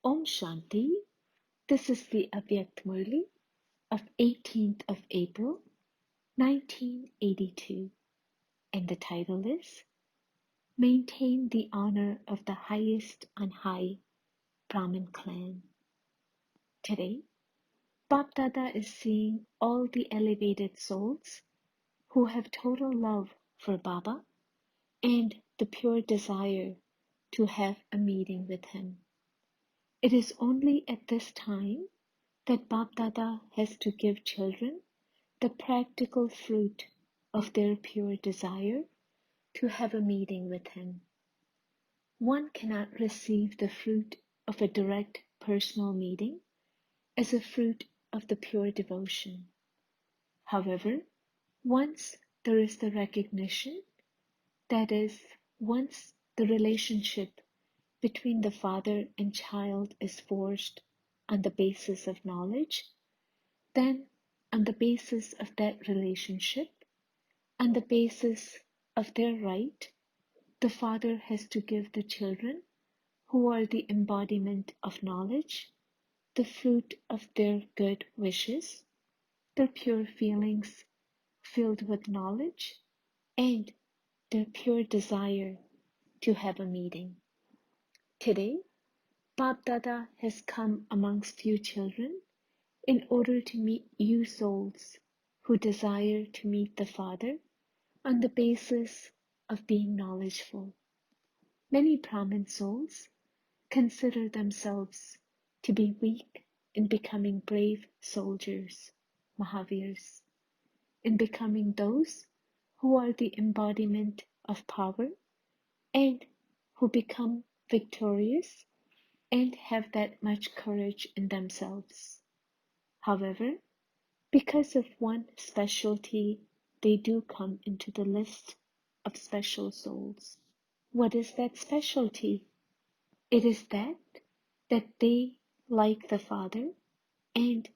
Om Shanti. This is the Avyakt Murli of 18th of April, 1982, and the title is Maintain the Honor of the Highest on High Brahmin Clan. Today, Bap Dada is seeing all the elevated souls who have total love for Baba and the pure desire to have a meeting with him. It is only at this time that Bap Dada has to give children the practical fruit of their pure desire to have a meeting with him. One cannot receive the fruit of a direct personal meeting as a fruit of the pure devotion. However, once there is the recognition, that is, once the relationship between the father and child is forged on the basis of knowledge, then on the basis of that relationship, on the basis of their right, the father has to give the children, who are the embodiment of knowledge, the fruit of their good wishes, their pure feelings filled with knowledge, and their pure desire to have a meeting. Today, Bap Dada has come amongst you children in order to meet you souls who desire to meet the Father on the basis of being knowledgeful. Many Brahmin souls consider themselves to be weak in becoming brave soldiers, Mahavirs, in becoming those who are the embodiment of power and who become victorious and have that much courage in themselves. However, because of one specialty, they do come into the list of special souls. What is that specialty? It is that they like the Father and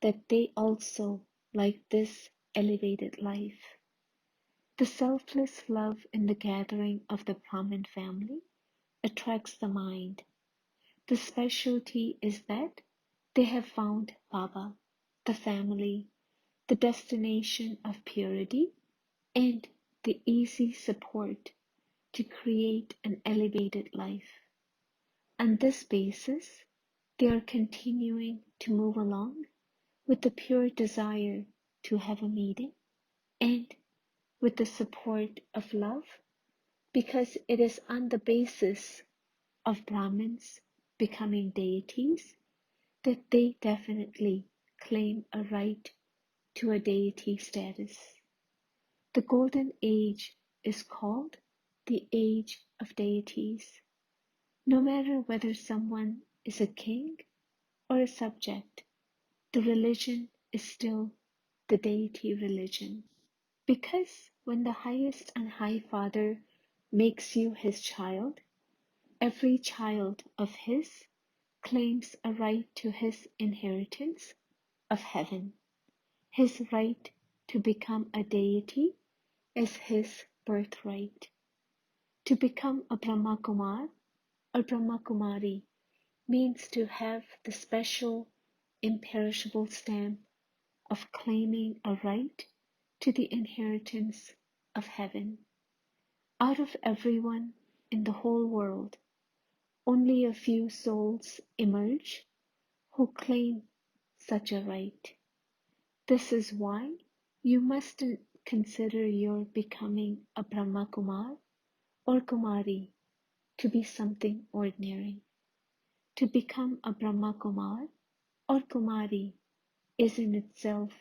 that they also like this elevated life. The selfless love in the gathering of the Brahmin family attracts the mind. The specialty is that they have found Baba, the family, the destination of purity, and the easy support to create an elevated life. On this basis, they are continuing to move along with the pure desire to have a meeting and with the support of love, because it is on the basis of Brahmins becoming deities that they definitely claim a right to a deity status. The golden age is called the age of deities. No matter whether someone is a king or a subject, the religion is still the deity religion. Because when the highest and high Father makes you his child, every child of his claims a right to his inheritance of heaven. His right to become a deity is his birthright. To become a Brahma Kumar or Brahma Kumari means to have the special, imperishable stamp of claiming a right to the inheritance of heaven. Out of everyone in the whole world, only a few souls emerge who claim such a right. This is why you mustn't consider your becoming a Brahma Kumar or Kumari to be something ordinary. To become a Brahma Kumar or Kumari is in itself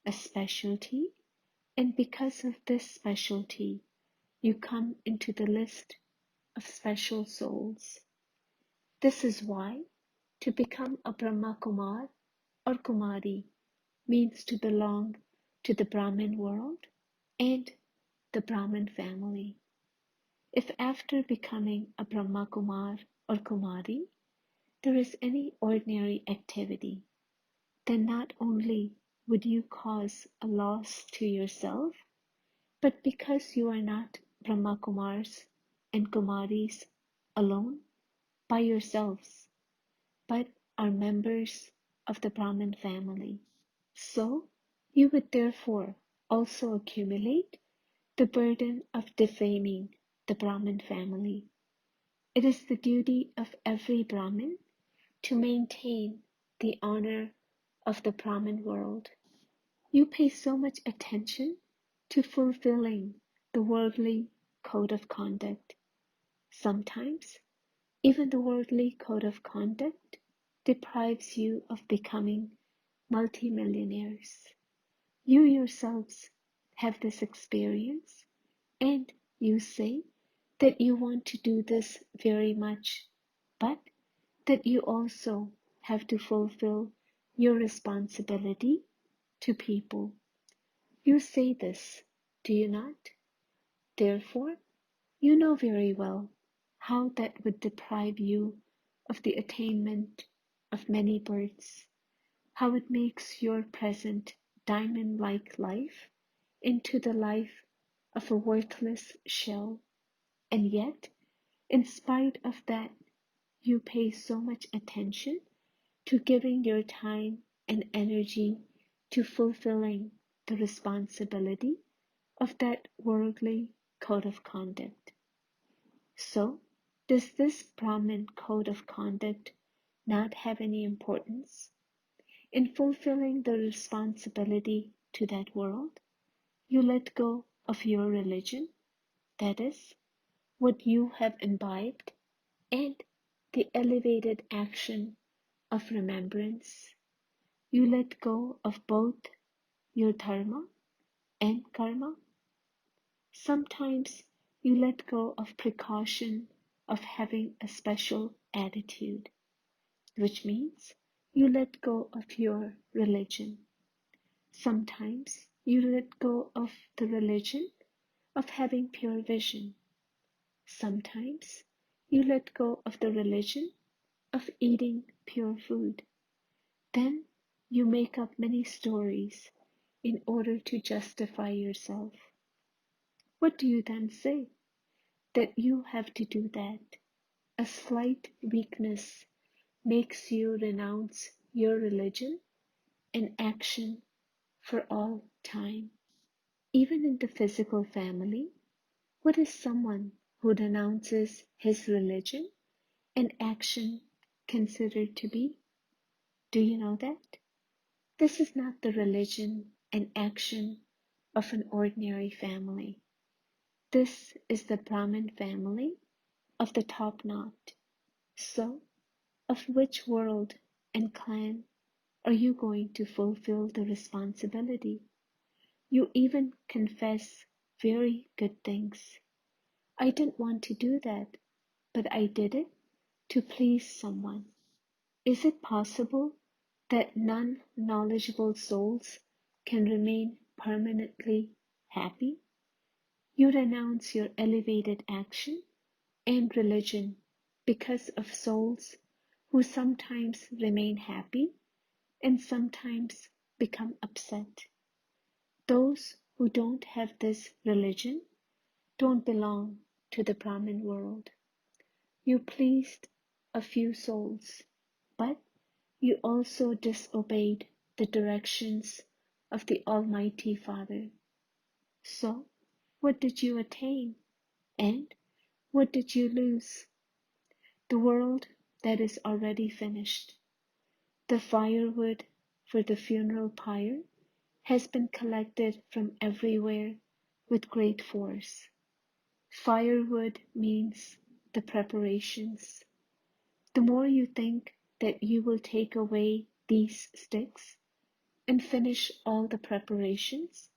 a specialty, and because of this specialty, you come into the list of special souls. This is why to become a Brahma Kumar or Kumari means to belong to the Brahmin world and the Brahmin family. If after becoming a Brahma Kumar or Kumari, there is any ordinary activity, then not only would you cause a loss to yourself, but because you are not Brahma Kumars and Kumaris alone by yourselves, but are members of the Brahmin family. So, you would therefore also accumulate the burden of defaming the Brahmin family. It is the duty of every Brahmin to maintain the honor of the Brahmin world. You pay so much attention to fulfilling the worldly code of conduct. Sometimes, even the worldly code of conduct deprives you of becoming multimillionaires. You yourselves have this experience, and you say that you want to do this very much, but that you also have to fulfill your responsibility to people. You say this, do you not? Therefore, you know very well how that would deprive you of the attainment of many births, how it makes your present diamond-like life into the life of a worthless shell, and yet, in spite of that, you pay so much attention to giving your time and energy to fulfilling the responsibility of that worldly code of conduct. So, does this Brahmin code of conduct not have any importance in fulfilling the responsibility to that world? You let go of your religion, that is, what you have imbibed, and the elevated action of remembrance. You let go of both your dharma and karma. Sometimes you let go of precaution of having a special attitude, which means you let go of your religion. Sometimes you let go of the religion of having pure vision. Sometimes you let go of the religion of eating pure food. Then you make up many stories in order to justify yourself. What do you then say? That you have to do that. A slight weakness makes you renounce your religion and action for all time. Even in the physical family, what is someone who renounces his religion and action considered to be? Do you know that? This is not the religion and action of an ordinary family. This is the Brahmin family of the top knot. So, of which world and clan are you going to fulfill the responsibility? You even confess very good things. I didn't want to do that, but I did it to please someone. Is it possible that non-knowledgeable souls can remain permanently happy? You renounce your elevated action and religion because of souls who sometimes remain happy and sometimes become upset. Those who don't have this religion don't belong to the Brahmin world. You pleased a few souls, but you also disobeyed the directions of the Almighty Father. So, what did you attain? And what did you lose? The world that is already finished. The firewood for the funeral pyre has been collected from everywhere with great force. Firewood means the preparations. The more you think that you will take away these sticks and finish all the preparations,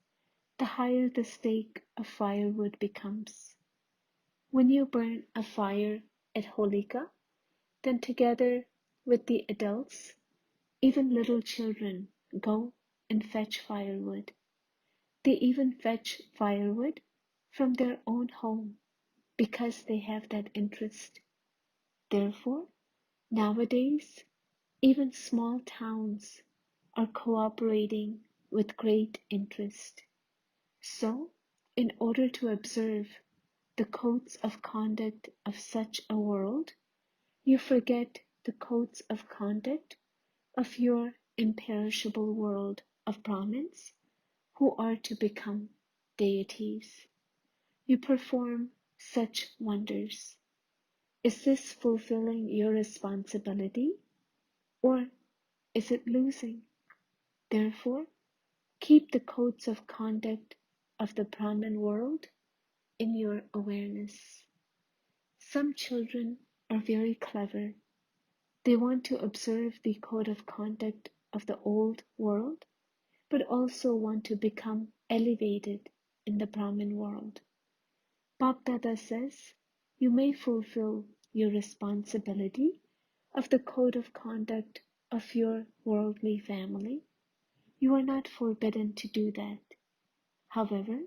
the higher the stake of firewood becomes. When you burn a fire at Holika, then together with the adults, even little children go and fetch firewood. They even fetch firewood from their own home because they have that interest. Therefore, nowadays, even small towns are cooperating with great interest. So, in order to observe the codes of conduct of such a world, you forget the codes of conduct of your imperishable world of Brahmins who are to become deities. You perform such wonders. Is this fulfilling your responsibility, or is it losing? Therefore, keep the codes of conduct of the Brahmin world in your awareness. Some children are very clever. They want to observe the code of conduct of the old world, but also want to become elevated in the Brahmin world. Bapdada says, you may fulfill your responsibility of the code of conduct of your worldly family. You are not forbidden to do that. However,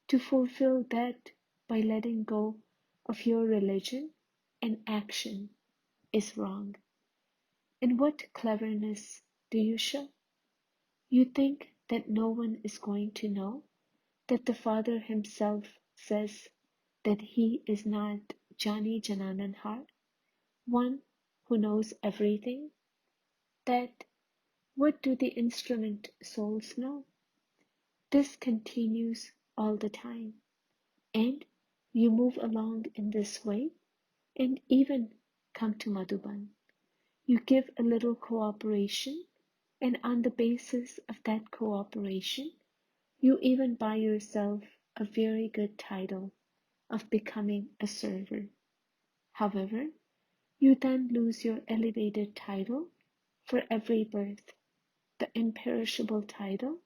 to fulfill that by letting go of your religion and action is wrong. And what cleverness do you show? You think that no one is going to know that the Father himself says that he is not Jani Janananhar, one who knows everything, that what do the instrument souls know? This continues all the time, and you move along in this way and even come to Madhuban. You give a little cooperation, and on the basis of that cooperation, you even buy yourself a very good title of becoming a server. However, you then lose your elevated title for every birth, the imperishable title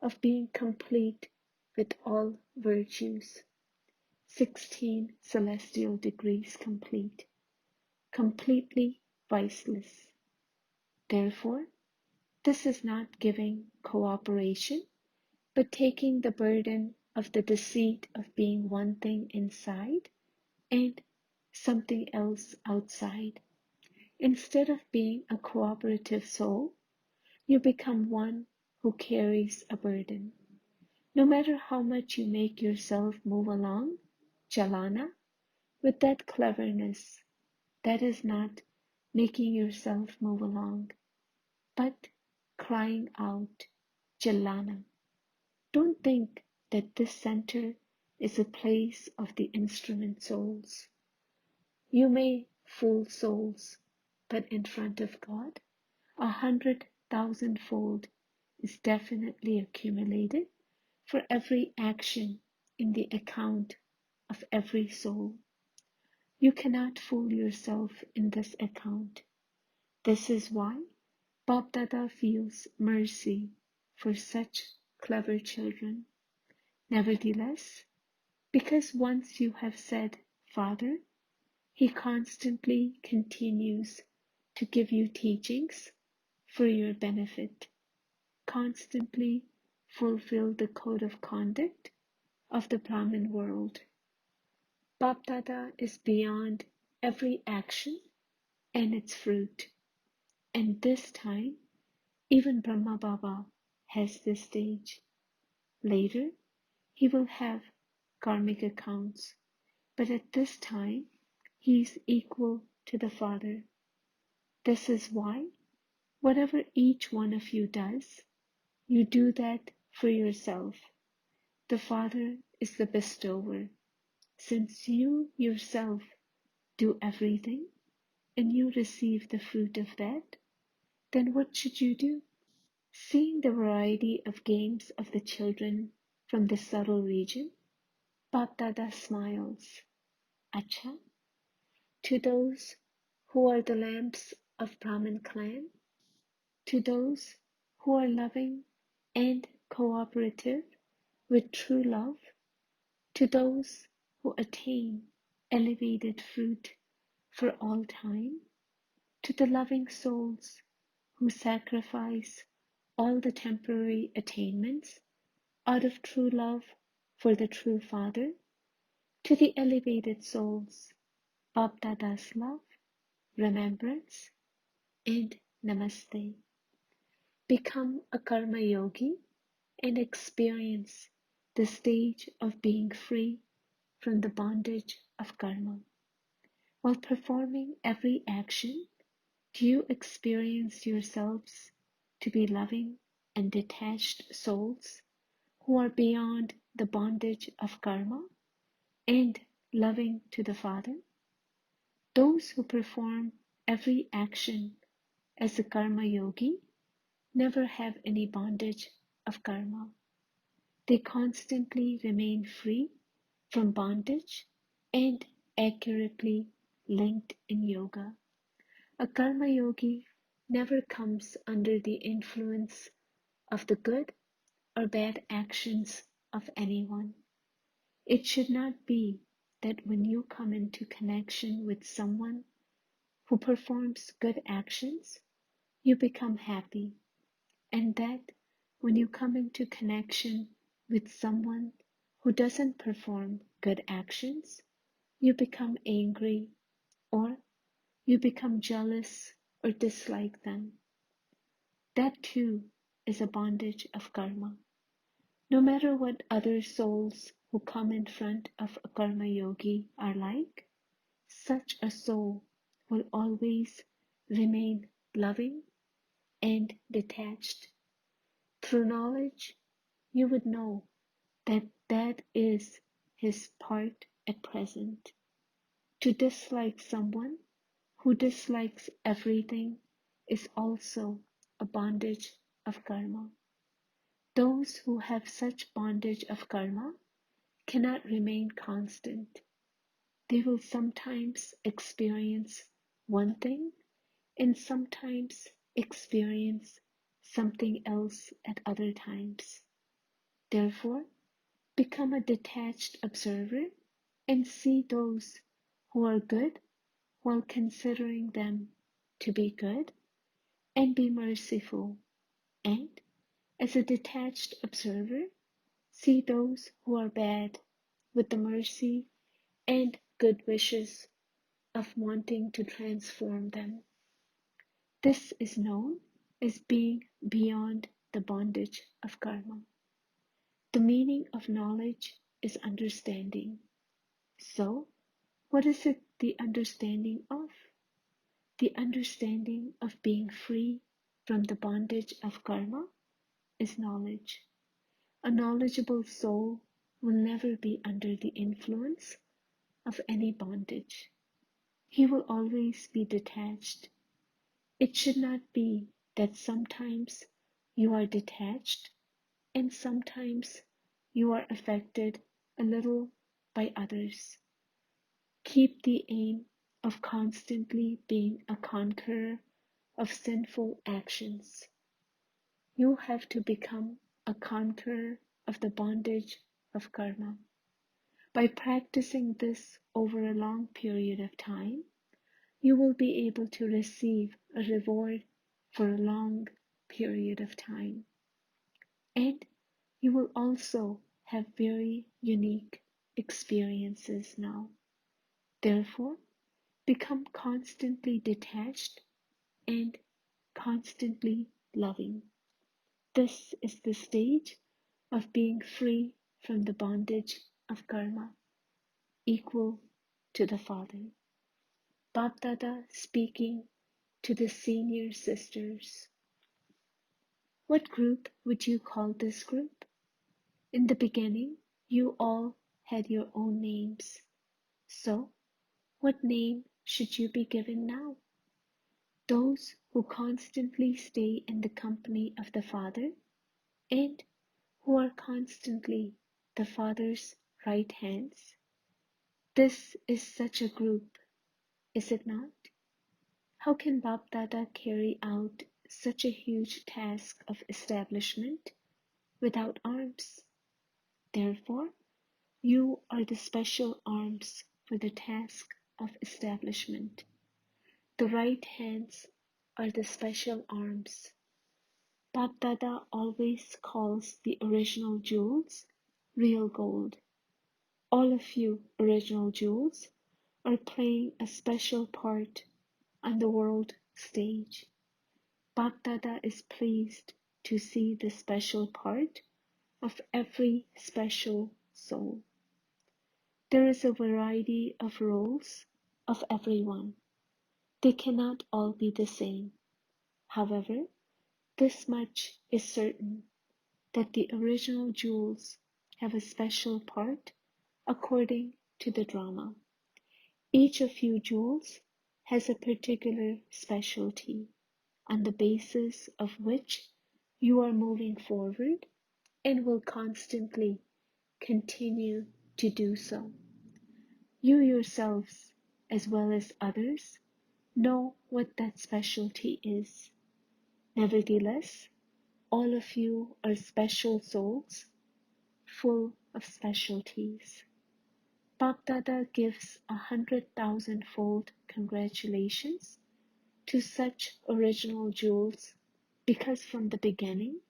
of being complete with all virtues, 16 celestial degrees complete, completely viceless. Therefore, this is not giving cooperation, but taking the burden of the deceit of being one thing inside and something else outside. Instead of being a cooperative soul, you become one who carries a burden. No matter how much you make yourself move along, Chalana, with that cleverness, that is not making yourself move along, but crying out, Chalana. Don't think that this center is a place of the instrument souls. You may fool souls, but in front of God, 100,000-fold is definitely accumulated for every action in the account of every soul. You cannot fool yourself in this account. This is why Bapdada feels mercy for such clever children. Nevertheless, because once you have said, Father, he constantly continues to give you teachings for your benefit. Constantly fulfill the code of conduct of the Brahmin world. Bapdada is beyond every action and its fruit. And this time, even Brahma Baba has this stage. Later, he will have karmic accounts, but at this time, he is equal to the Father. This is why, whatever each one of you does, you do that for yourself. The Father is the bestower. Since you yourself do everything, and you receive the fruit of that, then what should you do? Seeing the variety of games of the children from the subtle region, Bapdada smiles. Acha, to those who are the lamps of Brahmin clan, to those who are loving and cooperative with true love, to those who attain elevated fruit for all time, to the loving souls who sacrifice all the temporary attainments out of true love for the true Father, to the elevated souls, Bapdada's love, remembrance, and namaste. Become a karma yogi and experience the stage of being free from the bondage of karma. While performing every action, Do you experience yourselves to be loving and detached souls who are beyond the bondage of karma and loving to the Father? Those who perform every action as a karma yogi never have any bondage of karma. They constantly remain free from bondage and accurately linked in yoga. A karma yogi never comes under the influence of the good or bad actions of anyone. It should not be that when you come into connection with someone who performs good actions, you become happy, and that when you come into connection with someone who doesn't perform good actions, you become angry or you become jealous or dislike them. That too is a bondage of karma. No matter what other souls who come in front of a karma yogi are like, such a soul will always remain loving and detached. Through knowledge, you would know that that is his part at present. To dislike someone who dislikes everything is also a bondage of karma. Those who have such bondage of karma cannot remain constant. They will sometimes experience one thing and sometimes experience something else at other times. Therefore, become a detached observer and see those who are good while considering them to be good, and be merciful, and, as a detached observer, see those who are bad with the mercy and good wishes of wanting to transform them. This is known as being beyond the bondage of karma. The meaning of knowledge is understanding. So, what is it the understanding of? The understanding of being free from the bondage of karma is knowledge. A knowledgeable soul will never be under the influence of any bondage. He will always be detached. It should not be that sometimes you are detached and sometimes you are affected a little by others. Keep the aim of constantly being a conqueror of sinful actions. You have to become a conqueror of the bondage of karma. By practicing this over a long period of time, you will be able to receive a reward for a long period of time. And you will also have very unique experiences now. Therefore, become constantly detached and constantly loving. This is the stage of being free from the bondage of karma, equal to the Father. Bapdada speaking to the senior sisters. What group would you call this group? In the beginning, you all had your own names. So, what name should you be given now? Those who constantly stay in the company of the Father and who are constantly the Father's right hands. This is such a group, is it not? How can Bapdada carry out such a huge task of establishment without arms? Therefore, you are the special arms for the task of establishment. The right hands are the special arms. Bapdada always calls the original jewels real gold. All of you original jewels are playing a special part on the world stage. Bapdada is pleased to see the special part of every special soul. There is a variety of roles of everyone. They cannot all be the same. However, this much is certain, that the original jewels have a special part according to the drama. Each of you jewels has a particular specialty on the basis of which you are moving forward and will constantly continue to do so. You yourselves, as well as others, know what that specialty is. Nevertheless, all of you are special souls, full of specialties. Bapdada gives 100,000-fold congratulations to such original jewels, because from the beginning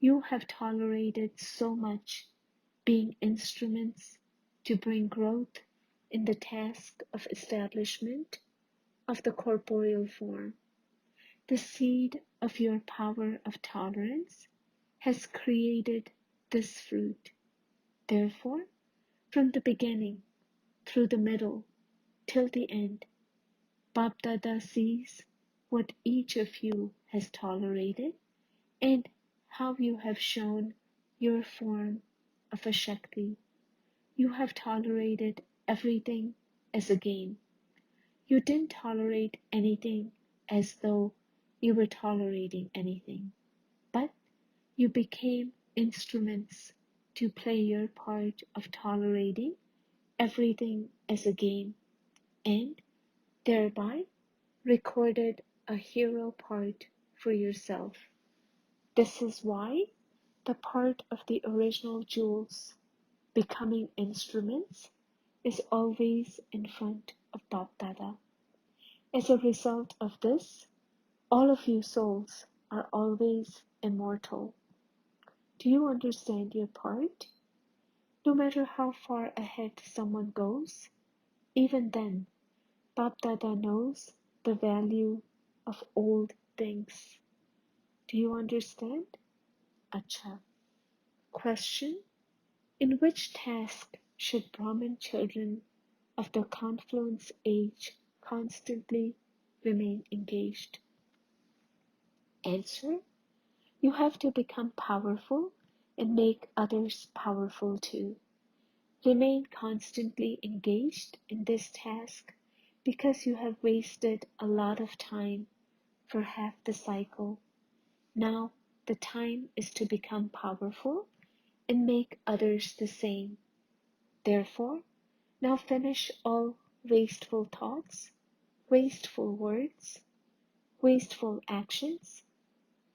you have tolerated so much, being instruments to bring growth in the task of establishment of the corporeal form. The seed of your power of tolerance has created this fruit. Therefore, from the beginning, through the middle, till the end, Bapdada sees what each of you has tolerated and how you have shown your form of a Shakti. You have tolerated everything as a game. You didn't tolerate anything as though you were tolerating anything, but you became instruments to play your part of tolerating everything as a game, and thereby recorded a hero part for yourself. This is why the part of the original jewels becoming instruments is always in front of Bapdada. As a result of this, all of you souls are always immortal. Do you understand your part? No matter how far ahead someone goes, even then, Bapdada knows the value of old things. Do you understand? Acha. Question: in which task should Brahmin children of the confluence age constantly remain engaged? Answer: you have to become powerful and make others powerful too. Remain constantly engaged in this task, because you have wasted a lot of time for half the cycle. Now the time is to become powerful and make others the same. Therefore, now finish all wasteful thoughts, wasteful words, wasteful actions.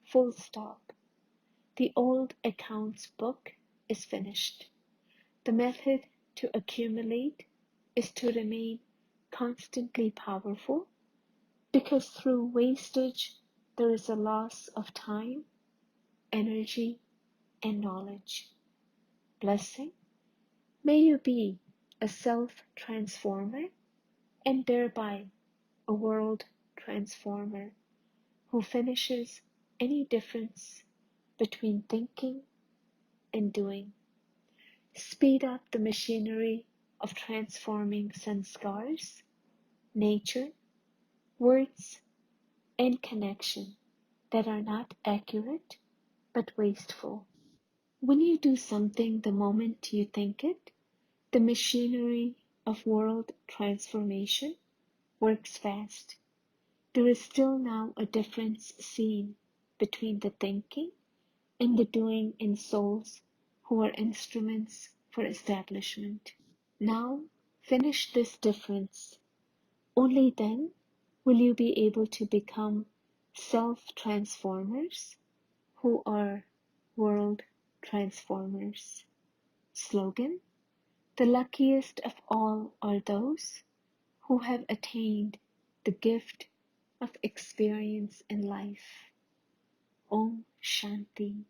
Full stop. The old accounts book is finished. The method to accumulate is to remain constantly powerful, because through wastage there is a loss of time, energy, and knowledge. Blessing. May you be a self-transformer and thereby a world transformer who finishes any difference between thinking and doing. Speed up the machinery of transforming sanskars, nature, words, and connection that are not accurate but wasteful. When you do something the moment you think it, the machinery of world transformation works fast. There is still now a difference seen between the thinking and the doing in souls who are instruments for establishment. Now finish this difference. Only then will you be able to become self-transformers who are world transformers. Slogan: the luckiest of all are those who have attained the gift of experience in life. Om Shanti.